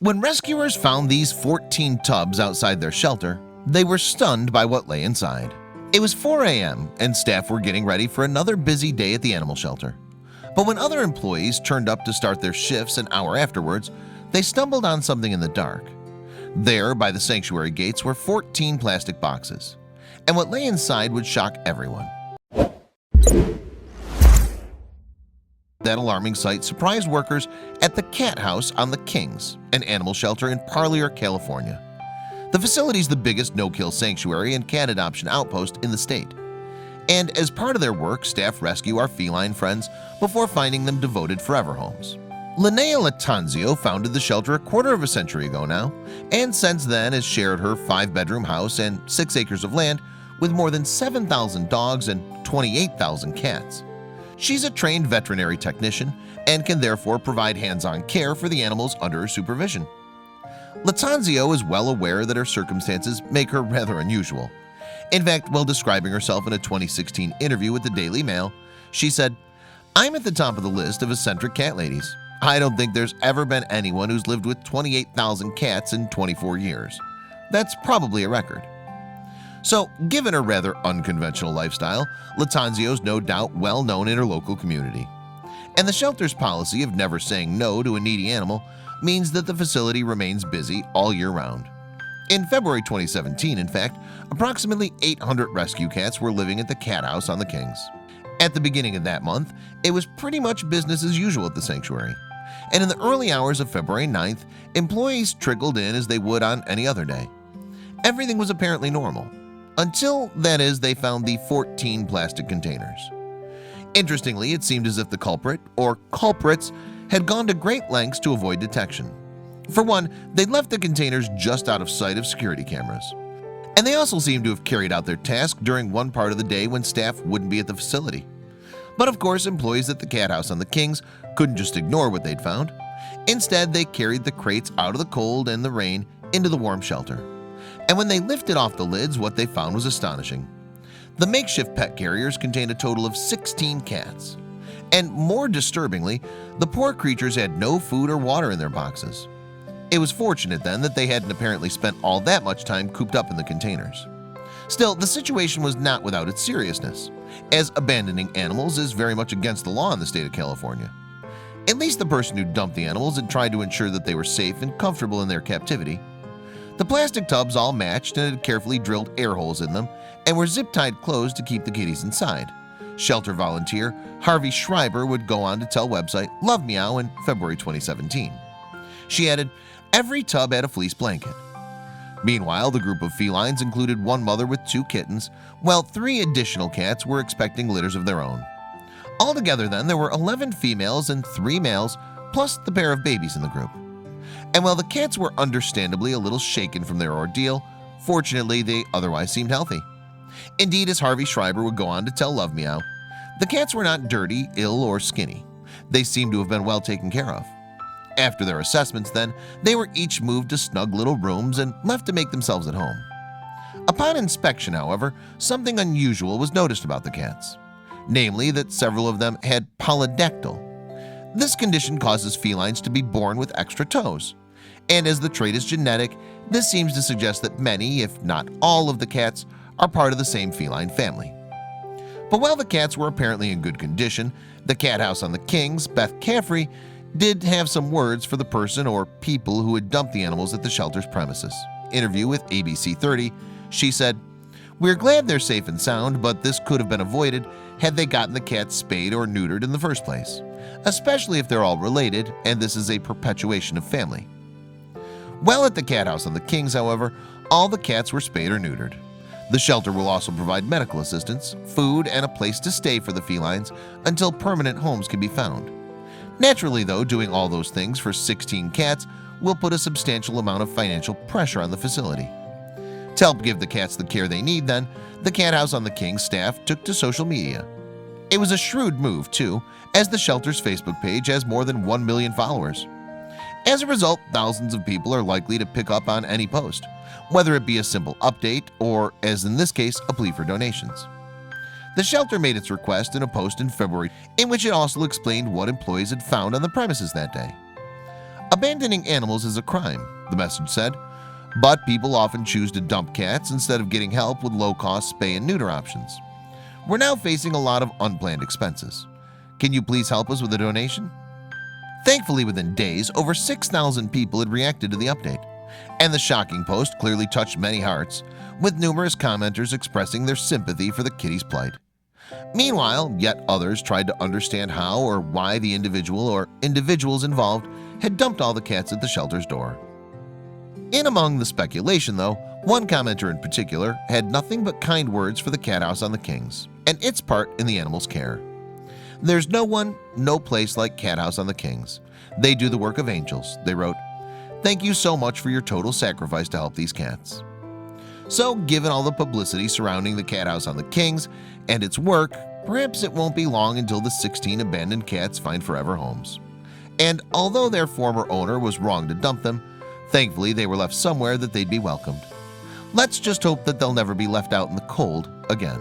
When rescuers found these 14 tubs outside their shelter, they were stunned by what lay inside. It was 4 a.m. and staff were getting ready for another busy day at the animal shelter. But when other employees turned up to start their shifts an hour afterwards, they stumbled on something in the dark. There, by the sanctuary gates, were 14 plastic boxes, and what lay inside would shock everyone. That alarming sight surprised workers at the Cat House on the Kings, an animal shelter in Parlier, California. The facility is the biggest no-kill sanctuary and cat adoption outpost in the state. And as part of their work, staff rescue our feline friends before finding them devoted forever homes. Linnea Latanzio founded the shelter a quarter of a century ago now, and since then has shared her 5-bedroom house and 6 acres of land with more than 7,000 dogs and 28,000 cats. She's a trained veterinary technician and can therefore provide hands-on care for the animals under her supervision. Latanzio is well aware that her circumstances make her rather unusual. In fact, while describing herself in a 2016 interview with the Daily Mail, she said, "I'm at the top of the list of eccentric cat ladies. I don't think there's ever been anyone who's lived with 28,000 cats in 24 years. That's probably a record." So, given her rather unconventional lifestyle, Latanzio's no doubt well known in her local community. And the shelter's policy of never saying no to a needy animal means that the facility remains busy all year round. In February 2017, in fact, approximately 800 rescue cats were living at the Cat House on the Kings. At the beginning of that month, it was pretty much business as usual at the sanctuary. And in the early hours of February 9th, employees trickled in as they would on any other day. Everything was apparently normal. Until, that is, they found the 14 plastic containers. Interestingly, it seemed as if the culprit, or culprits, had gone to great lengths to avoid detection. For one, they'd left the containers just out of sight of security cameras. And they also seemed to have carried out their task during one part of the day when staff wouldn't be at the facility. But of course, employees at the Cat House on the Kings couldn't just ignore what they'd found. Instead, they carried the crates out of the cold and the rain into the warm shelter. And when they lifted off the lids, what they found was astonishing. The makeshift pet carriers contained a total of 16 cats. And more disturbingly, the poor creatures had no food or water in their boxes. It was fortunate then that they hadn't apparently spent all that much time cooped up in the containers. Still, the situation was not without its seriousness, as abandoning animals is very much against the law in the state of California. At least the person who dumped the animals had tried to ensure that they were safe and comfortable in their captivity. The plastic tubs all matched and had carefully drilled air holes in them and were zip-tied closed to keep the kitties inside. Shelter volunteer Harvey Schreiber would go on to tell website Love Meow in February 2017. She added, "Every tub had a fleece blanket." Meanwhile, the group of felines included one mother with 2 kittens, while 3 additional cats were expecting litters of their own. Altogether then, there were 11 females and 3 males, plus the pair of babies in the group. And while the cats were understandably a little shaken from their ordeal, fortunately they otherwise seemed healthy. Indeed, as Harvey Schreiber would go on to tell Love Meow, the cats were not dirty, ill, or skinny. They seemed to have been well taken care of. After their assessments then, they were each moved to snug little rooms and left to make themselves at home. Upon inspection, however, something unusual was noticed about the cats, namely that several of them had polydactyl. This condition causes felines to be born with extra toes, and as the trait is genetic, this seems to suggest that many, if not all, of the cats are part of the same feline family. But while the cats were apparently in good condition, the Cat House on the Kings, Beth Caffrey, did have some words for the person or people who had dumped the animals at the shelter's premises. Interview with ABC 30, she said, "We're glad they're safe and sound, but this could have been avoided had they gotten the cats spayed or neutered in the first place, especially if they're all related and this is a perpetuation of family." While at the Cat House on the Kings, however, all the cats were spayed or neutered. The shelter will also provide medical assistance, food, and a place to stay for the felines until permanent homes can be found. Naturally, though, doing all those things for 16 cats will put a substantial amount of financial pressure on the facility. To help give the cats the care they need then, the Cat House on the Kings staff took to social media. It was a shrewd move, too, as the shelter's Facebook page has more than 1 million followers. As a result, thousands of people are likely to pick up on any post, whether it be a simple update or, as in this case, a plea for donations. The shelter made its request in a post in February in which it also explained what employees had found on the premises that day. Abandoning animals is a crime, the message said, but people often choose to dump cats instead of getting help with low-cost spay and neuter options. We're now facing a lot of unplanned expenses. Can you please help us with a donation? Thankfully, within days, over 6,000 people had reacted to the update, and the shocking post clearly touched many hearts, with numerous commenters expressing their sympathy for the kitty's plight. Meanwhile, yet others tried to understand how or why the individual or individuals involved had dumped all the cats at the shelter's door. In among the speculation, though, one commenter in particular had nothing but kind words for the cat house on the Kings and its part in the animal's care. "There's no one, no place like Cat House on the Kings. They do the work of angels," they wrote. "Thank you so much for your total sacrifice to help these cats." So, given all the publicity surrounding the Cat House on the Kings and its work, perhaps it won't be long until the 16 abandoned cats find forever homes. And although their former owner was wrong to dump them, thankfully they were left somewhere that they'd be welcomed. Let's just hope that they'll never be left out in the cold again.